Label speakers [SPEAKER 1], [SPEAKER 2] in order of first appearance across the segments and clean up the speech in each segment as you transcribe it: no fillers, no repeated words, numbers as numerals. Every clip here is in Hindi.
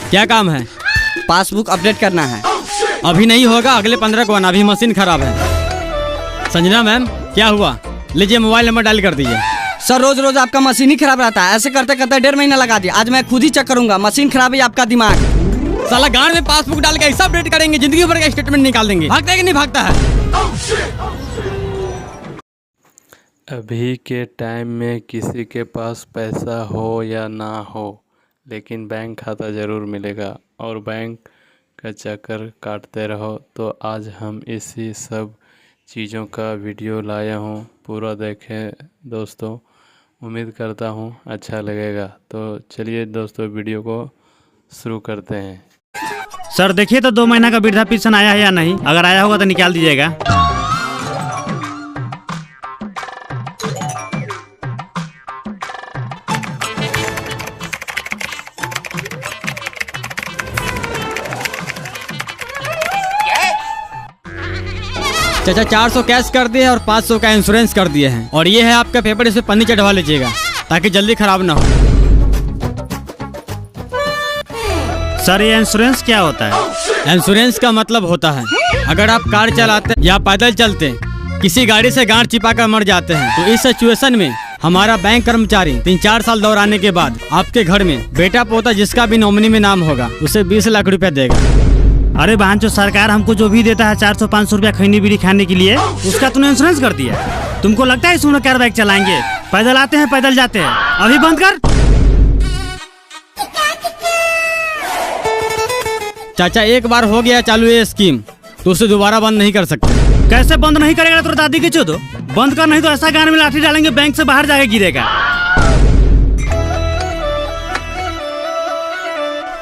[SPEAKER 1] क्या काम है?
[SPEAKER 2] पासबुक अपडेट करना है।
[SPEAKER 1] अभी नहीं होगा, अगले 15 को आना, अभी मशीन खराब है। संजना मैम, क्या हुआ? लीजिए मोबाइल नंबर डायल कर दीजिए।
[SPEAKER 2] सर रोज रोज आपका मशीन ही खराब रहता है, ऐसे करते करते 1.5 महीना लगा दिया। आज मैं खुद ही चेक करूंगा, मशीन खराब है आपका दिमाग।
[SPEAKER 1] साला गांड में पासबुक डाल के ऐसा अपडेट करेंगे, जिंदगी भर का स्टेटमेंट निकाल देंगे। भागता है कि नहीं भागता है?
[SPEAKER 3] अभी के टाइम में किसी के पास पैसा हो या ना हो, लेकिन बैंक खाता ज़रूर मिलेगा और बैंक का चक्कर काटते रहो। तो आज हम इसी सब चीज़ों का वीडियो लाया हूँ, पूरा देखें दोस्तों। उम्मीद करता हूँ अच्छा लगेगा। तो चलिए दोस्तों, वीडियो को शुरू करते हैं।
[SPEAKER 4] सर देखिए तो 2 महीना का वृद्धा पेंशन आया है या नहीं, अगर आया होगा तो निकाल दीजिएगा।
[SPEAKER 1] चाचा 400 कैश कर दिए और 500 का इंश्योरेंस कर दिए हैं, और ये है आपका पेपर, इसमें पन्नी चढ़वा लीजिएगा ताकि जल्दी खराब ना हो।
[SPEAKER 4] सर ये इंश्योरेंस क्या होता है?
[SPEAKER 1] इंश्योरेंस का मतलब होता है, अगर आप कार चलाते या पैदल चलते किसी गाड़ी से गांठ चिपा कर मर जाते हैं, तो इस सिचुएशन में हमारा बैंक कर्मचारी 3-4 साल दौड़ाने के बाद आपके घर में बेटा पोता जिसका भी नॉमिनी में नाम होगा उसे 20 लाख रुपया देगा।
[SPEAKER 4] अरे बहन, जो सरकार हमको जो भी देता है 400-500 रुपया खैनी बीड़ी खाने के लिए, उसका तूने इंश्योरेंस कर दिया। तुमको लगता है इसमें कार बाइक चलाएंगे? पैदल आते हैं पैदल जाते हैं। अभी बंद कर।
[SPEAKER 1] चाचा एक बार हो गया चालू ये स्कीम, तो उसे दोबारा बंद नहीं कर सकते।
[SPEAKER 4] कैसे बंद नहीं करेगा? तो दादी की चोदो बंद कर, नहीं तो ऐसा गान में लाठी डालेंगे, बैंक से बाहर जाके गिरेगा।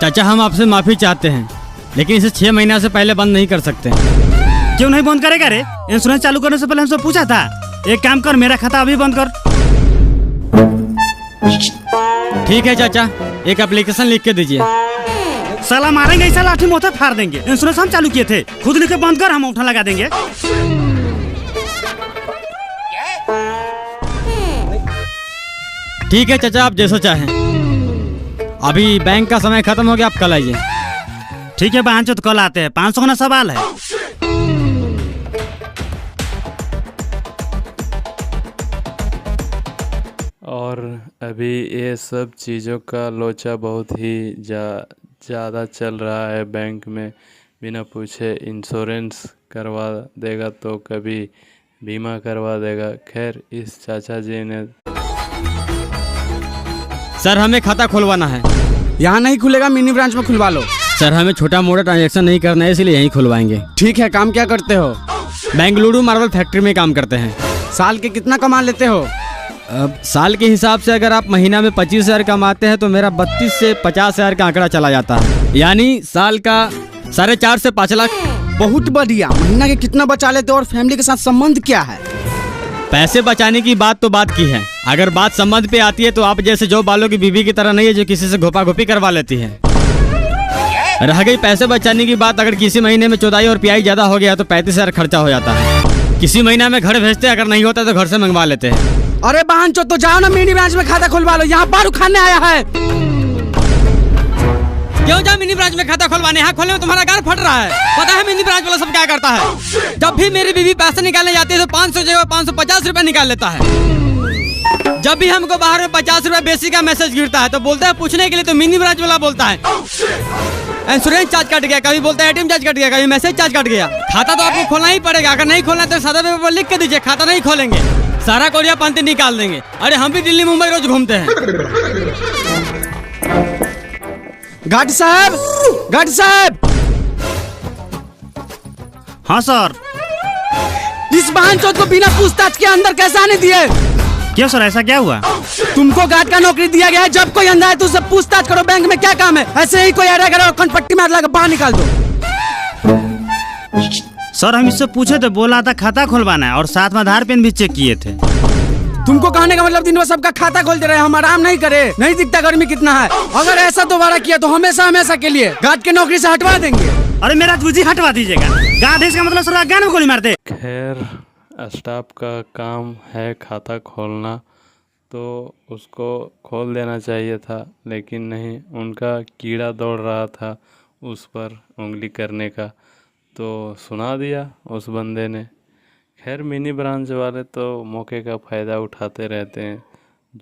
[SPEAKER 1] चाचा हम आपसे माफी चाहते हैं, लेकिन इसे 6 महीना से पहले बंद नहीं कर सकते।
[SPEAKER 4] क्यों नहीं बंद करेगा रे? इंश्योरेंस चालू करने से पहले हमसे पूछा था। एक काम कर, मेरा खाता अभी बंद कर।
[SPEAKER 1] ठीक है चाचा, एक एप्लीकेशन लिख के दीजिए।
[SPEAKER 4] साला मारेंगे ऐसा, लाठी मोथा फाड़ देंगे। इंश्योरेंस हम चालू किए थे, खुद लिख के बंद कर, हम उठा लगा देंगे।
[SPEAKER 1] ठीक है चाचा, आप जैसा चाहें। अभी बैंक का समय खत्म हो गया, आप कल आइए।
[SPEAKER 4] ठीक है बहन, तो कल आते हैं। 500 का ना सवाल है।
[SPEAKER 3] और अभी ये सब चीज़ों का लोचा बहुत ही ज़्यादा चल रहा है। बैंक में बिना पूछे इंश्योरेंस करवा देगा, तो कभी बीमा करवा देगा। खैर, इस चाचा जी ने
[SPEAKER 1] सर हमें खाता खुलवाना है।
[SPEAKER 2] यहाँ नहीं खुलेगा, मिनी ब्रांच में खुलवा लो।
[SPEAKER 1] सर हमें छोटा मोटा ट्रांजैक्शन नहीं करना है, इसलिए यहीं खुलवाएंगे।
[SPEAKER 2] ठीक है, काम क्या करते हो?
[SPEAKER 1] बेंगलुरु मार्बल फैक्ट्री में काम करते हैं।
[SPEAKER 2] साल के कितना कमा लेते हो?
[SPEAKER 1] अब साल के हिसाब से अगर आप महीना में 25,000 कमाते हैं तो मेरा 32 से 50,000 का आंकड़ा चला जाता है, यानी साल का 4.5 से 5 लाख।
[SPEAKER 2] बहुत बढ़िया। महीना के कितना बचा लेते हो और फैमिली के साथ संबंध क्या है?
[SPEAKER 1] पैसे बचाने की बात तो बात की है, अगर बात संबंध पे आती है तो आप जैसे जो बालों की बीवी की तरह नहीं है जो किसी से घोपा घोपी करवा लेती है। रह गई पैसे बचाने की बात, अगर किसी महीने में चौदाई और पियाई ज्यादा हो गया तो 35,000 खर्चा हो जाता है। किसी महीना में घर भेजते, अगर नहीं होता तो घर से मंगवा लेते हैं।
[SPEAKER 2] अरे बहन चो, तो जाओ ना मिनी ब्रांच में खाता खुलवा लो, यहाँ बारू खाने आया है।
[SPEAKER 1] क्यों जाओ मिनी ब्रांच में खाता खुलवाने? यहाँ खोलने में तुम्हारा गार फट रहा है। पता है मिनी ब्रांच वाला सब क्या करता है? जब भी मेरी बीवी पैसे निकालने जाती है तो 500 जगह 550 रुपए निकाल लेता है। जब भी हमको बाहर में 50 रुपए बेसिक का मैसेज गिरता है तो बोलता है पूछने के लिए, तो मिनी ब्रांच वाला बोलता है इंश्योरेंस चार्ज कट गया, कभी बोलता है ATM चार्ज कट गया, कभी मैसेज चार्ज कट गया। खाता तो आपको खोलना ही पड़ेगा, अगर नहीं खोलना तो सादा पेपर पर लिख के दीजिए खाता नहीं खोलेंगे, सारा कोरिया पंती निकाल देंगे। अरे हम भी दिल्ली मुंबई रोज घूमते हैं।
[SPEAKER 2] गार्ड साहब, गार्ड साहब।
[SPEAKER 4] हाँ सर।
[SPEAKER 2] इस बहन चोद को बिना पूछताछ के अंदर कैसे आने दिए?
[SPEAKER 4] क्यों सर, ऐसा क्या हुआ?
[SPEAKER 2] तुमको गार्ड का नौकरी दिया गया है, जब कोई अंदर है तो उससे पूछताछ करो। बैंक में क्या काम है? ऐसे ही कोई आएगा कनपट्टी मार लगा बाहर निकाल दो।
[SPEAKER 4] सर हम इससे पूछे थे, बोला था खाता खुलवाना है और साथ में आधार पेन भी चेक किए थे।
[SPEAKER 2] तुमको कहने का मतलब दिन भर सबका खाता खोलते रहे, हम आराम नहीं करे? नहीं दिखता गर्मी कितना है? अगर ऐसा दोबारा किया तो हमेशा हमेशा के लिए गार्ड की नौकरी से हटवा देंगे।
[SPEAKER 4] अरे मेरा तुझी हटवा दीजिएगा। गार्ड इसका मतलब सर गान में गोली मारते।
[SPEAKER 3] खैर, स्टाफ का काम है खाता खोलना, तो उसको खोल देना चाहिए था, लेकिन नहीं, उनका कीड़ा दौड़ रहा था उस पर उंगली करने का, तो सुना दिया उस बंदे ने। खैर मिनी ब्रांच वाले तो मौके का फ़ायदा उठाते रहते हैं,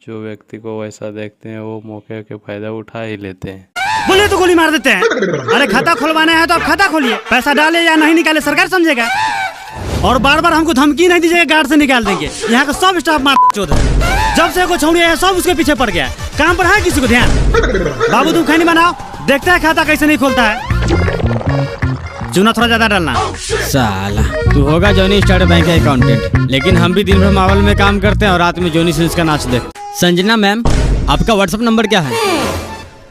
[SPEAKER 3] जो व्यक्ति को वैसा देखते हैं वो मौके का फ़ायदा उठा ही लेते हैं।
[SPEAKER 4] बोले तो गोली मार देते हैं। अरे खाता खुलवाना है तो आप खाता खोलिए, पैसा डाले या नहीं निकाले सरकार समझेगा। और बार बार हमको धमकी नहीं दीजिएगा, गार्ड से निकाल देंगे। यहाँ का सब स्टाफ मार चोद है। जब से को छोड़िए है सब उसके पीछे पड़ गया। काम पर है किसी को ध्यान? बाबू तुम खैनी बनाओ, देखते हैं खाता कैसे नहीं खोलता है। चूना थोड़ा ज्यादा डालना।
[SPEAKER 1] साला तू होगा जॉनी स्टार्ट बैंक का अकाउंटेंट, लेकिन हम भी दिन भर मावल में काम करते हैं और रात में जॉनी सिल्स का नाच देख। संजना मैम, आपका व्हाट्सएप नंबर क्या है?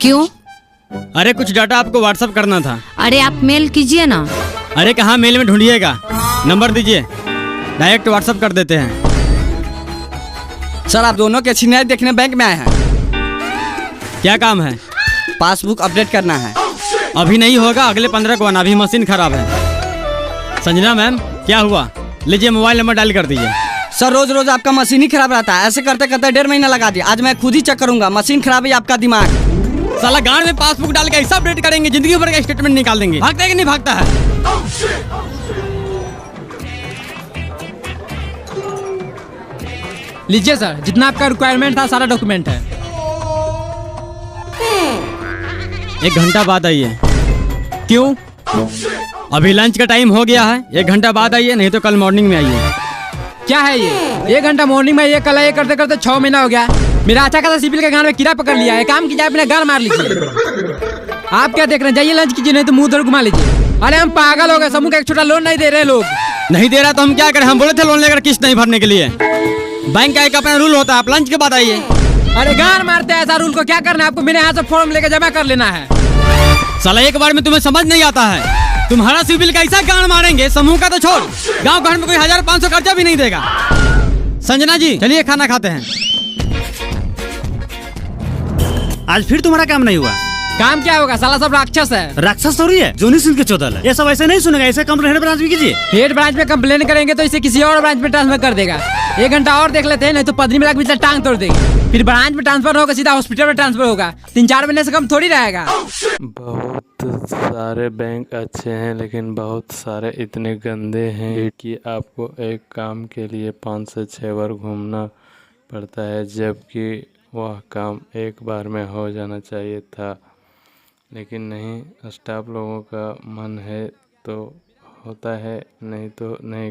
[SPEAKER 5] क्यों?
[SPEAKER 1] अरे कुछ डाटा आपको व्हाट्सएप करना था।
[SPEAKER 5] अरे आप मेल कीजिए ना।
[SPEAKER 1] अरे कहाँ मेल में ढूंढिएगा, नंबर दीजिए, डायरेक्ट व्हाट्सएप कर देते हैं।
[SPEAKER 2] सर आप दोनों के छिनाई देखने बैंक में आए हैं।
[SPEAKER 1] क्या काम है?
[SPEAKER 2] पासबुक अपडेट करना है।
[SPEAKER 1] अभी नहीं होगा, अगले 15 को आना, अभी मशीन खराब है। संजना मैम क्या हुआ? लीजिए मोबाइल नंबर डायल कर दीजिए।
[SPEAKER 2] सर रोज रोज आपका मशीन ही खराब रहता है, ऐसे करते करते 1.5 महीना लगा दिया। आज मैं खुद ही चेक करूंगा, मशीन खराब है आपका दिमाग।
[SPEAKER 1] साला गांड में पासबुक डाल के ऐसा अपडेट करेंगे, जिंदगी भर का स्टेटमेंट निकाल देंगे। भागता है कि नहीं भागता है?
[SPEAKER 6] लीजिए सर, जितना आपका रिक्वायरमेंट था सारा डॉक्यूमेंट है।
[SPEAKER 1] 1 घंटा बाद आइए। क्यों? अभी लंच का टाइम हो गया है, 1 घंटा बाद आइए, नहीं तो कल मॉर्निंग में आइए।
[SPEAKER 6] क्या है ये? 1 घंटा मॉर्निंग में, ये कल ये करते करते 6 महीना हो गया। मेरा अच्छा खासा सिविल के गान में कीड़ा पकड़ लिया है। काम कीजिए, अपने गान मार लीजिए। आप क्या देख रहे हैं? जाइए लंच कीजिए, नहीं तो मुंह उधर घुमा लीजिए। अरे हम पागल हो गए, समूह का एक छोटा लोन नहीं दे रहे लोग।
[SPEAKER 1] नहीं दे रहा तो हम क्या करें? हम बोले थे लोन लेकर किस्त नहीं भरने के लिए। बैंक का एक अपना रूल होता है, आप लंच के बाद आइए।
[SPEAKER 6] अरे गान मारते हैं, ऐसा रूल को क्या करना है आपको? मेरे यहाँ से फॉर्म लेकर जमा कर लेना है।
[SPEAKER 1] साला एक बार में तुम्हें समझ नहीं आता है। तुम्हारा सिविल कैसा गान मारेंगे, समूह का तो छोड़, गांव घर में कोई 1500 कर्जा भी नहीं देगा। संजना जी चलिए खाना खाते हैं।
[SPEAKER 4] आज फिर तुम्हारा काम नहीं हुआ।
[SPEAKER 6] काम क्या होगा? साला सब राक्षस है।
[SPEAKER 4] राक्षस थोड़ी है, जोनी सिंह के चौदल है। ये सब ऐसे नहीं सुनेगा, ऐसे कंप्लेंट ब्रांच में कीजिए।
[SPEAKER 6] हेड ब्रांच में कंप्लेन करेंगे तो इसे किसी और ब्रांच में ट्रांसफर कर देगा। 1 घंटा और देख लेते हैं, नहीं तो पदनी में लग टांग तोड़ देगी। फिर ब्रांच में ट्रांसफर होगा, सीधा हॉस्पिटल में ट्रांसफर होगा। 3-4 महीने से कम थोड़ी रहेगा।
[SPEAKER 3] बहुत सारे बैंक अच्छे हैं, लेकिन बहुत सारे इतने गंदे हैं कि आपको एक काम के लिए 5 से 6 बार घूमना पड़ता है, जबकि वह काम एक बार में हो जाना चाहिए था। लेकिन नहीं, स्टाफ लोगों का मन है तो होता है, नहीं तो नहीं।